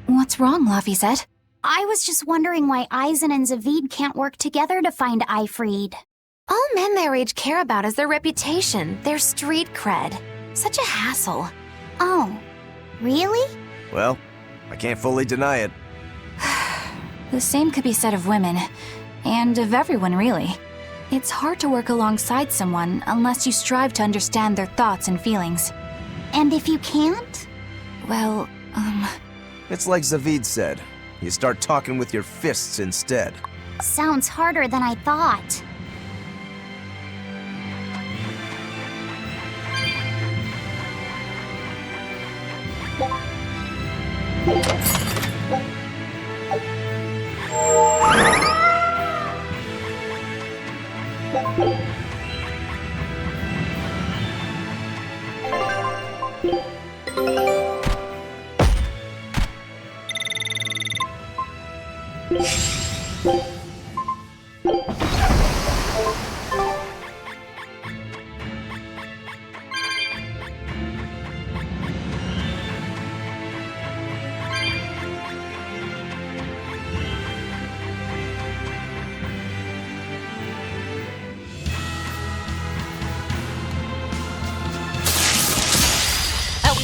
What's wrong, Lafayette? I was just wondering why Eisen and Zaveyda can't work together to find Eifried. All men their age care about is their reputation, their street cred. Such a hassle. Oh, really? Well, I can't fully deny it. The same could be said of women, and of everyone, really. It's hard to work alongside someone unless you strive to understand their thoughts and feelings. And if you can't? Well, It's like Zaveyda said. You start talking with your fists instead. Sounds harder than I thought.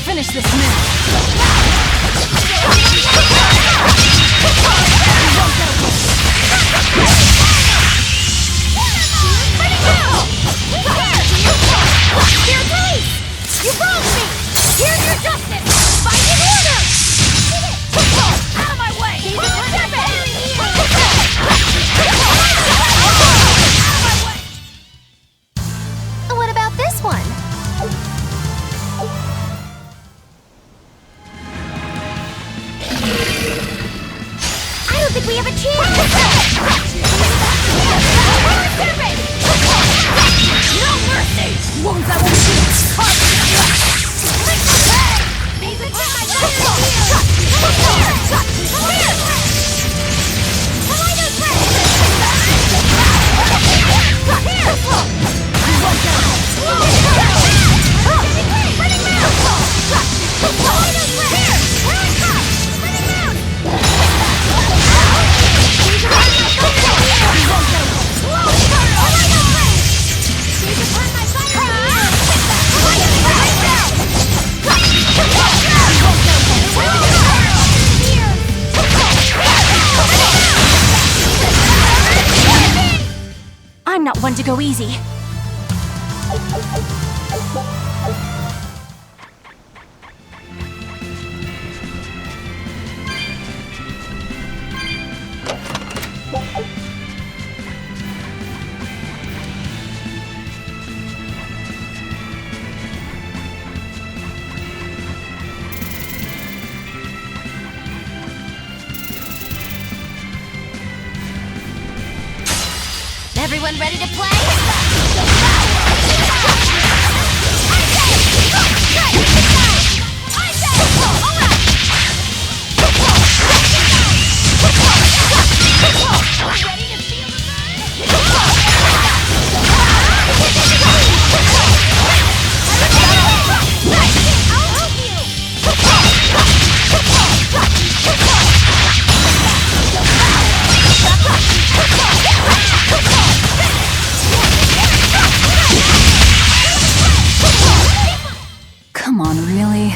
Finish this now! You wronged me! Here's your justice! Fight in order! Out of my way! Step it! What about this one? one to go easy. Everyone ready to play? Come on, really?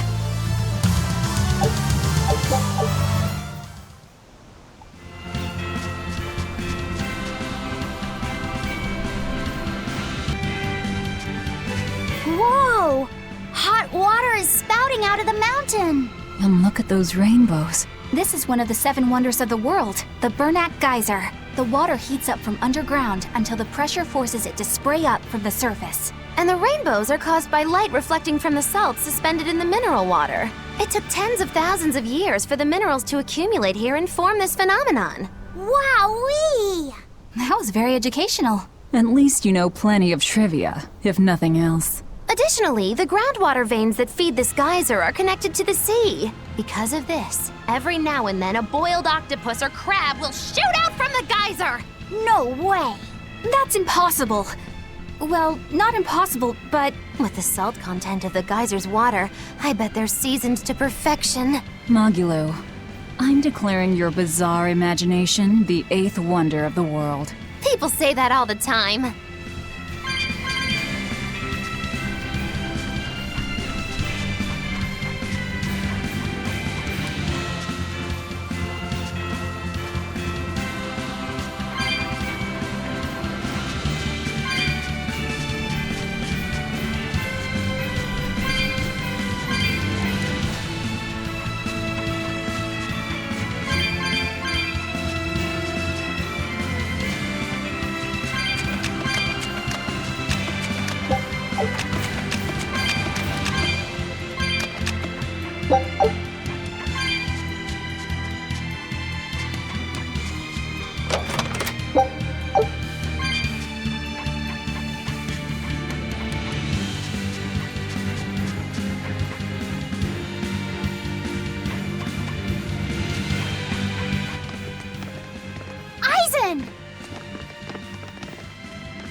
Whoa! Hot water is spouting out of the mountain! And look at those rainbows. This is one of the 7 wonders of the world, the Bernak Geyser. The water heats up from underground until the pressure forces it to spray up from the surface. And the rainbows are caused by light reflecting from the salts suspended in the mineral water. It took tens of thousands of years for the minerals to accumulate here and form this phenomenon. Wowee! That was very educational. At least you know plenty of trivia, if nothing else. Additionally, the groundwater veins that feed this geyser are connected to the sea. Because of this, every now and then a boiled octopus or crab will shoot out from the geyser! No way! That's impossible. Well, not impossible, but With the salt content of the geyser's water, I bet they're seasoned to perfection. Magilo, I'm declaring your bizarre imagination the 8th wonder of the world. People say that all the time.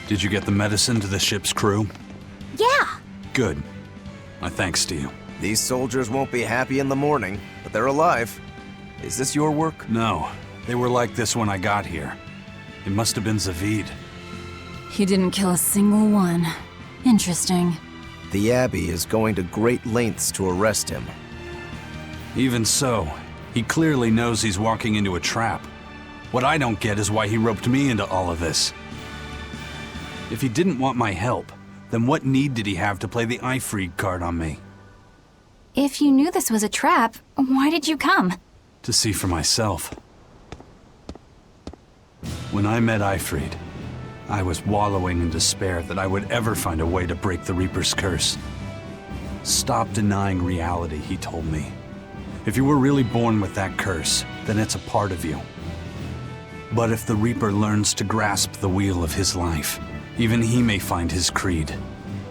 Did you get the medicine to the ship's crew? yeah. Good. My thanks to you. These soldiers won't be happy in the morning, but they're alive. Is this your work? No, they were like this when I got here. It must have been Zaveyda. He didn't kill a single one. Interesting. The Abbey is going to great lengths to arrest him. Even so, he clearly knows he's walking into a trap. What I don't get is why he roped me into all of this. If he didn't want my help, then what need did he have to play the Eifried card on me? If you knew this was a trap, why did you come? To see for myself. When I met Eifried, I was wallowing in despair that I would ever find a way to break the Reaper's curse. Stop denying reality, he told me. If you were really born with that curse, then it's a part of you. But if the Reaper learns to grasp the wheel of his life, even he may find his creed,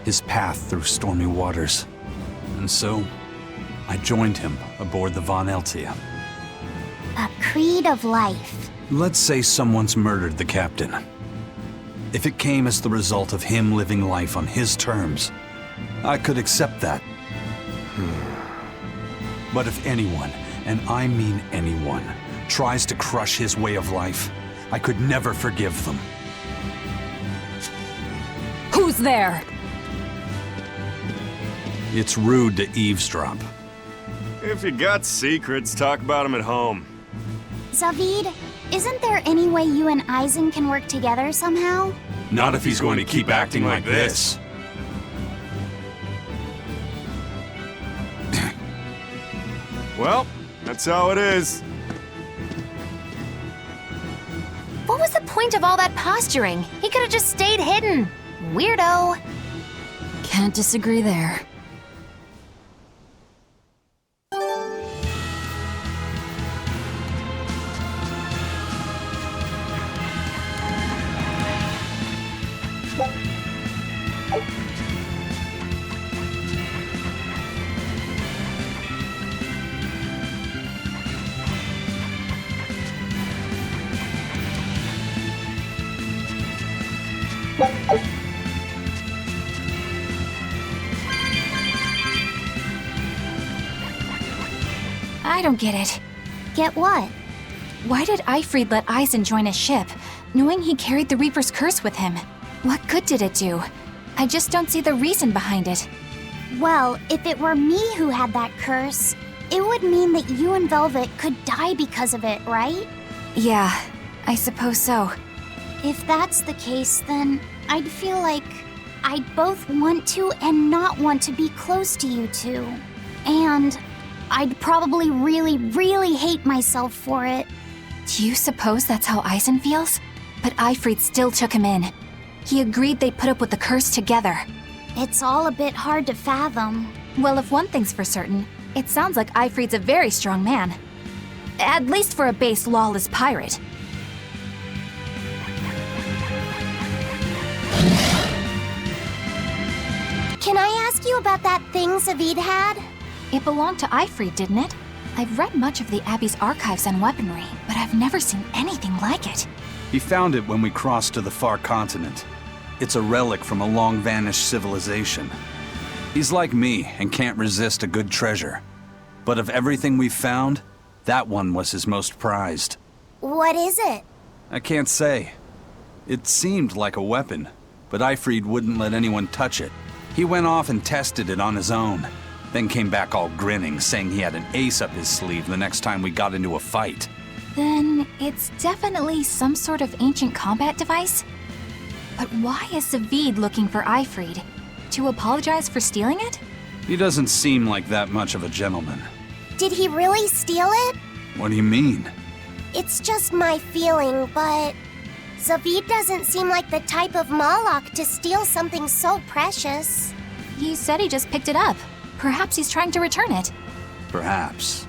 his path through stormy waters. And so, I joined him aboard the Von Eltia. A creed of life. Let's say someone's murdered the captain. If it came as the result of him living life on his terms, I could accept that. But if anyone, and I mean anyone, tries to crush his way of life, I could never forgive them. Who's there? It's rude to eavesdrop. If you got secrets, talk about them at home. Zaveyda, isn't there any way you and Eisen can work together somehow? Not if he's going to keep acting like this. Well, that's how it is. What was the point of all that posturing? He could have just stayed hidden. Weirdo. Can't disagree there. I don't get it. Get what? Why did Eifried let Eisen join his ship, knowing he carried the Reaper's curse with him? What good did it do? I just don't see the reason behind it. Well, if it were me who had that curse, it would mean that you and Velvet could die because of it, right? Yeah, I suppose so. If that's the case, then I'd feel like I'd both want to and not want to be close to you two. And I'd probably really hate myself for it. Do you suppose that's how Eisen feels? But Eifried still took him in. He agreed they'd put up with the curse together. It's all a bit hard to fathom. Well, if one thing's for certain, it sounds like Eifried's a very strong man. At least for a base, lawless pirate. Can I ask you about that thing Zaveyda had? It belonged to Eifried, didn't it? I've read much of the Abbey's archives on weaponry, but I've never seen anything like it. He found it when we crossed to the far continent. It's a relic from a long-vanished civilization. He's like me and can't resist a good treasure. But of everything we've found, that one was his most prized. What is it? I can't say. It seemed like a weapon, but Eifried wouldn't let anyone touch it. He went off and tested it on his own, then came back all grinning, saying he had an ace up his sleeve the next time we got into a fight. Then it's definitely some sort of ancient combat device? But why is Zaveyda looking for Eifried? To apologize for stealing it? He doesn't seem like that much of a gentleman. Did he really steal it? What do you mean? It's just my feeling, but Zaveyda doesn't seem like the type of Moloch to steal something so precious. He said he just picked it up. Perhaps he's trying to return it. Perhaps.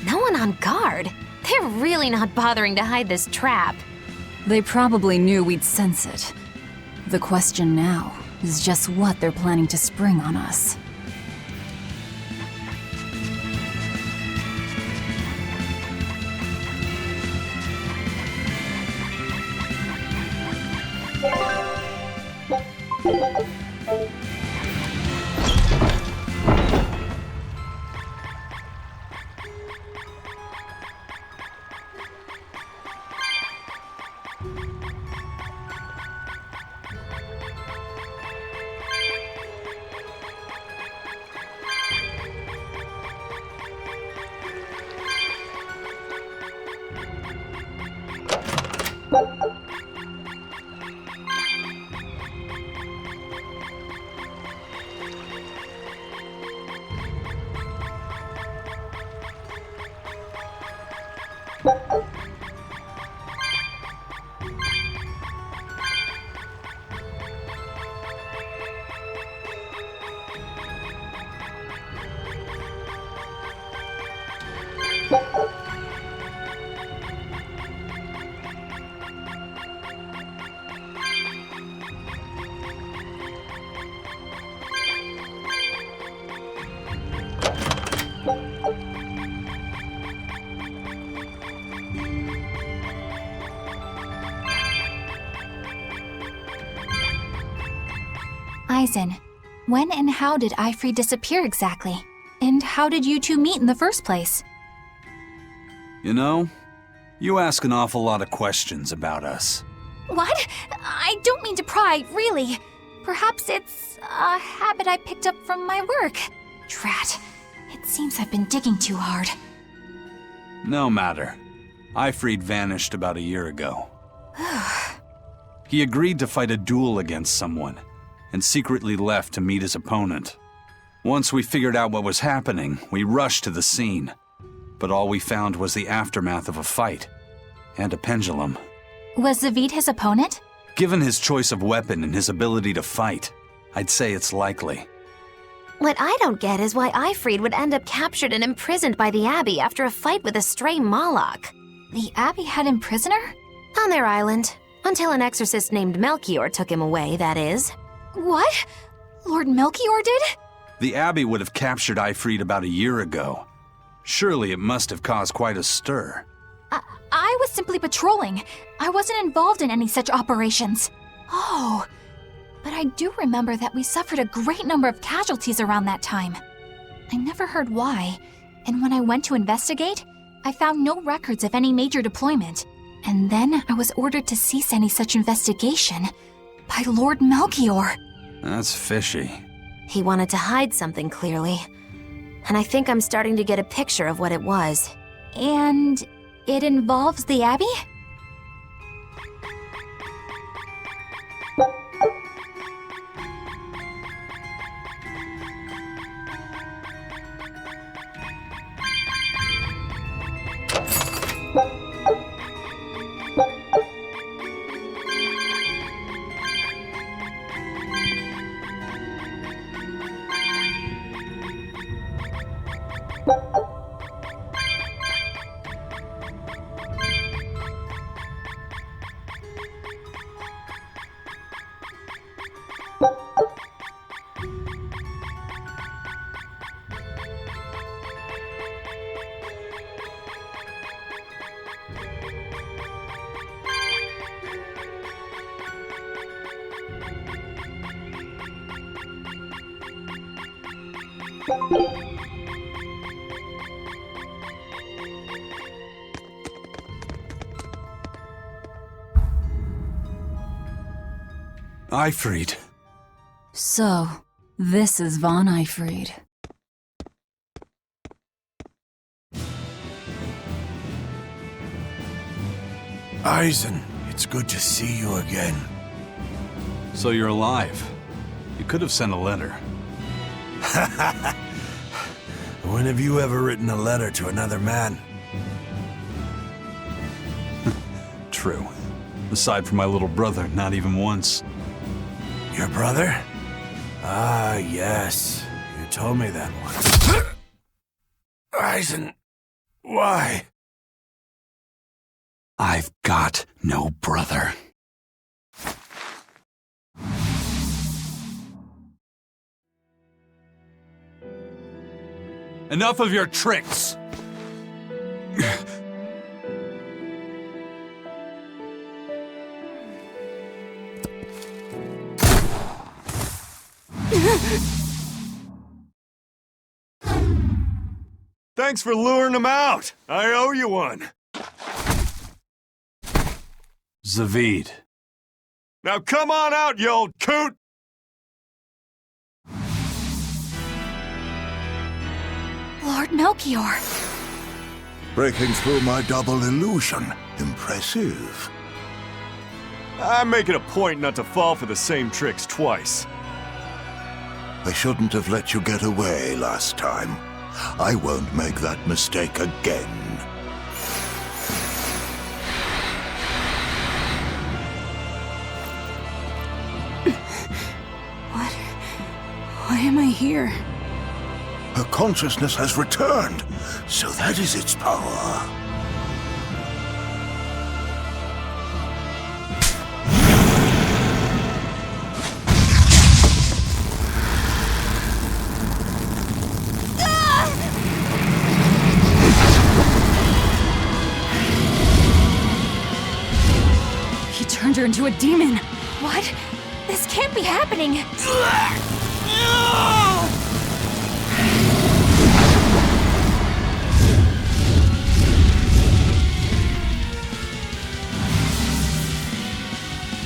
No one on guard. They're really not bothering to hide this trap. They probably knew we'd sense it. The question now is just what they're planning to spring on us. Eisen, when and how did Eifried disappear exactly? And how did you two meet in the first place? You know, you ask an awful lot of questions about us. What? I don't mean to pry, really. Perhaps it's a habit I picked up from my work. Drat. It seems I've been digging too hard. No matter. Eifried vanished about a year ago. He agreed to fight a duel against someone, and secretly left to meet his opponent. Once we figured out what was happening, we rushed to the scene. But all we found was the aftermath of a fight, and a pendulum. Was Zaveyda his opponent? Given his choice of weapon and his ability to fight, I'd say it's likely. What I don't get is why Eifried would end up captured and imprisoned by the Abbey after a fight with a stray Moloch. The Abbey had him prisoner? On their island. Until an exorcist named Melchior took him away, that is. What? Lord Melchior did? The Abbey would have captured Eifried about a year ago. Surely it must have caused quite a stir. I was simply patrolling. I wasn't involved in any such operations. Oh, but I do remember that we suffered a great number of casualties around that time. I never heard why, and when I went to investigate, I found no records of any major deployment. And then I was ordered to cease any such investigation by Lord Melchior. That's fishy. He wanted to hide something, clearly. And I think I'm starting to get a picture of what it was. And it involves the Abbey? Eifried. So, this is von Eifried. Eisen, it's good to see you again. So you're alive. You could have sent a letter. When have you ever written a letter to another man? True. Aside from my little brother, not even once. Your brother? Ah, yes. You told me that once. Eisen, why? I've got no brother. Enough of your tricks! Thanks for luring him out. I owe you one. Zaveyda. Now come on out, you old coot! Lord Melchior. Breaking through my double illusion. Impressive. I make it a point not to fall for the same tricks twice. I shouldn't have let you get away last time. I won't make that mistake again. am I here? Her consciousness has returned, so that is its power. He turned her into a demon. What? This can't be happening.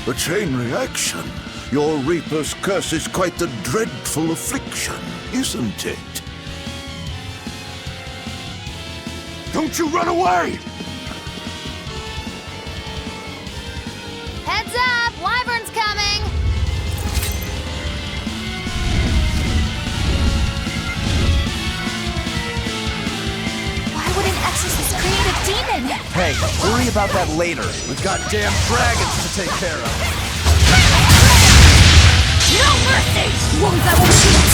A chain reaction. Your Reaper's curse is quite the dreadful affliction, isn't it? Don't you run away! Heads up! Wyvern's coming! Why would an exorcist create a demon? Hey, worry about that later. We've got damn dragons to take care of. No mercy! Wounds I will shoot!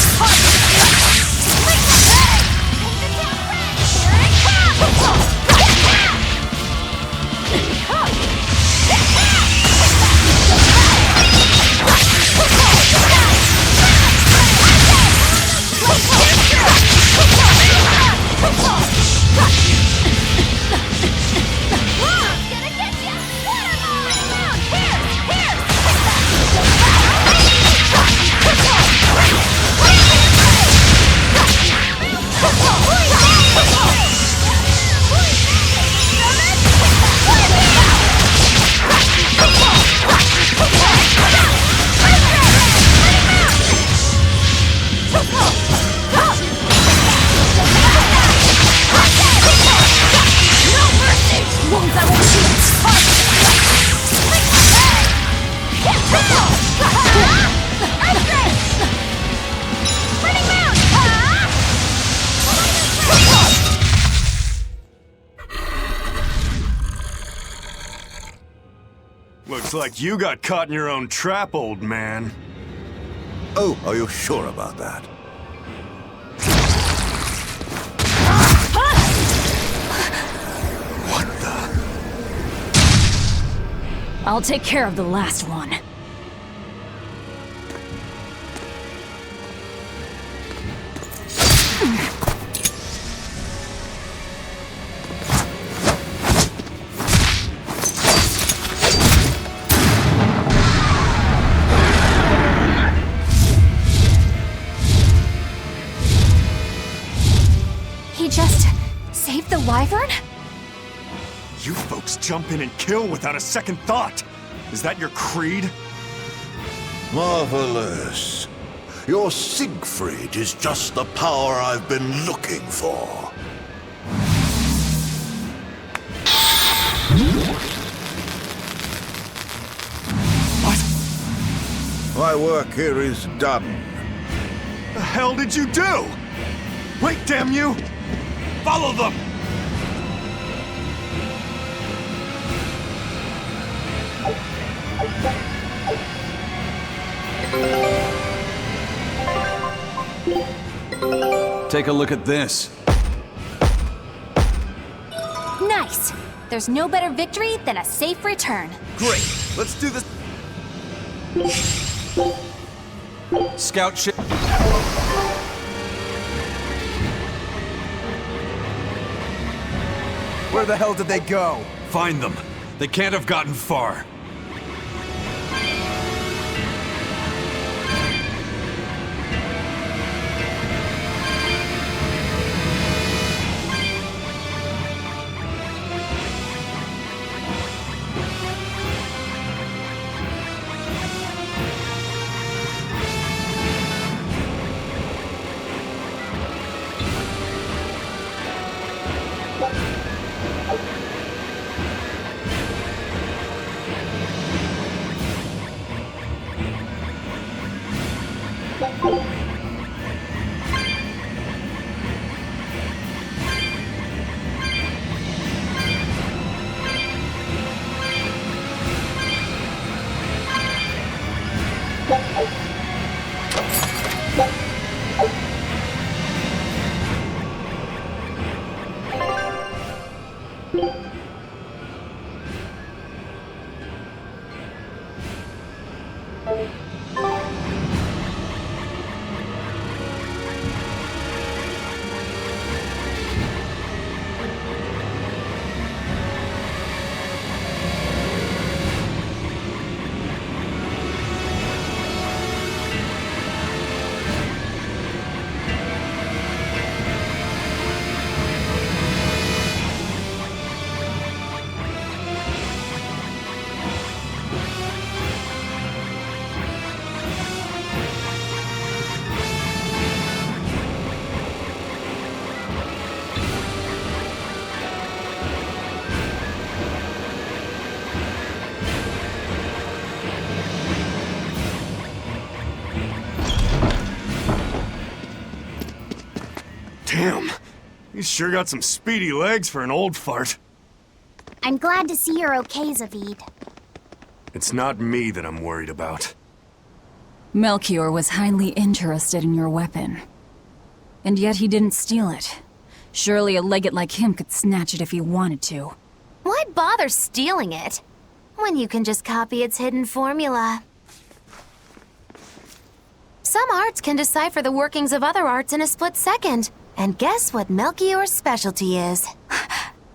Looks like you got caught in your own trap, old man. Oh, are you sure about that? What the? I'll take care of the last one. He just saved the wyvern? You folks jump in and kill without a second thought. Is that your creed? Marvelous. Your Siegfried is just the power I've been looking for. What? My work here is done. The hell did you do? Wait, damn you! Follow them! Take a look at this. Nice! There's no better victory than a safe return. Great. Let's do this. Scout ship. Where the hell did they go? Find them. They can't have gotten far. Damn. He's sure got some speedy legs for an old fart. I'm glad to see you're okay, Zaveid. It's not me that I'm worried about. Melchior was highly interested in your weapon. And yet he didn't steal it. Surely a legate like him could snatch it if he wanted to. Why bother stealing it when you can just copy its hidden formula? Some arts can decipher the workings of other arts in a split second. And guess what Melchior's specialty is?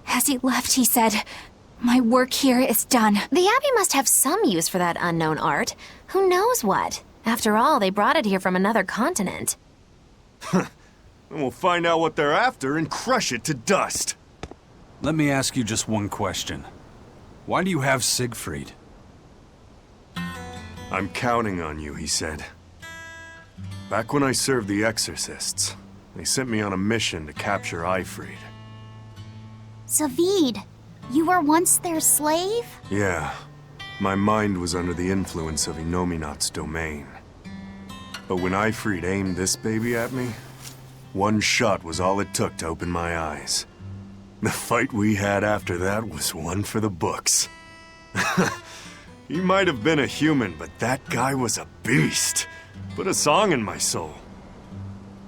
As he left, he said, "My work here is done." The Abbey must have some use for that unknown art. Who knows what? After all, they brought it here from another continent. And we'll find out what they're after and crush it to dust. Let me ask you just one question. Why do you have Siegfried? I'm counting on you, he said. Back when I served the Exorcists, they sent me on a mission to capture Eifried. Zaveid, you were once their slave? Yeah. My mind was under the influence of Inominat's domain. But when Eifried aimed this baby at me, one shot was all it took to open my eyes. The fight we had after that was one for the books. He might have been a human, but that guy was a beast. Put a song in my soul.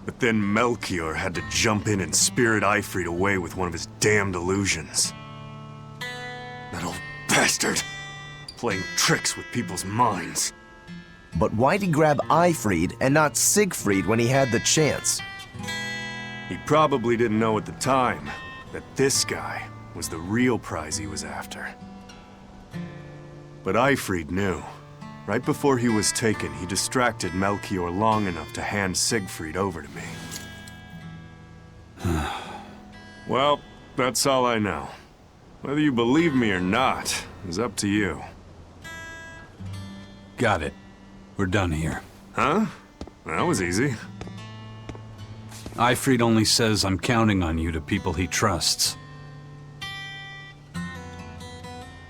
But then Melchior had to jump in and spirit Eifried away with one of his damned illusions. That old bastard! Playing tricks with people's minds. But why'd he grab Eifried and not Siegfried when he had the chance? He probably didn't know at the time that this guy was the real prize he was after. But Eifried knew. Right before he was taken, he distracted Melchior long enough to hand Siegfried over to me. Well, that's all I know. Whether you believe me or not is up to you. Got it. We're done here. Huh? That was easy. Eifried only says I'm counting on you to people he trusts.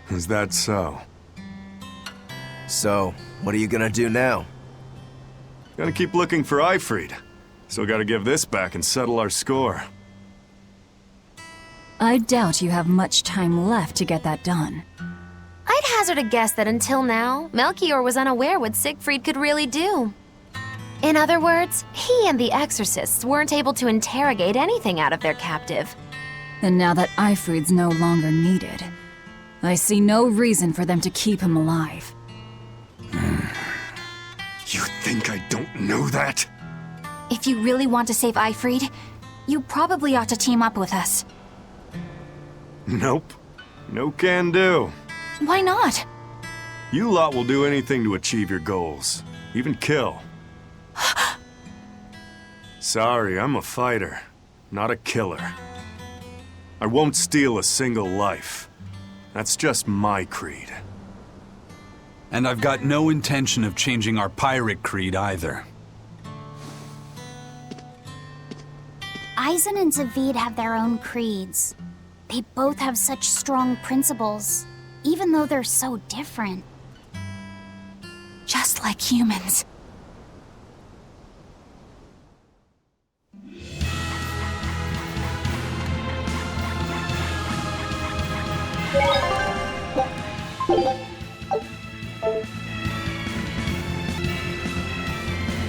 Is that so? So, what are you gonna do now? Gotta keep looking for Eifried. Still gotta give this back and settle our score. I doubt you have much time left to get that done. I'd hazard a guess that until now, Melchior was unaware what Siegfried could really do. In other words, he and the Exorcists weren't able to interrogate anything out of their captive. And now that Eifried's no longer needed, I see no reason for them to keep him alive. You think I don't know that? If you really want to save Eifried, you probably ought to team up with us. Nope. No can do. Why not? You lot will do anything to achieve your goals. Even kill. Sorry, I'm a fighter, not a killer. I won't steal a single life. That's just my creed. And I've got no intention of changing our pirate creed either. Eisen and Zaveid have their own creeds. They both have such strong principles, even though they're so different. Just like humans.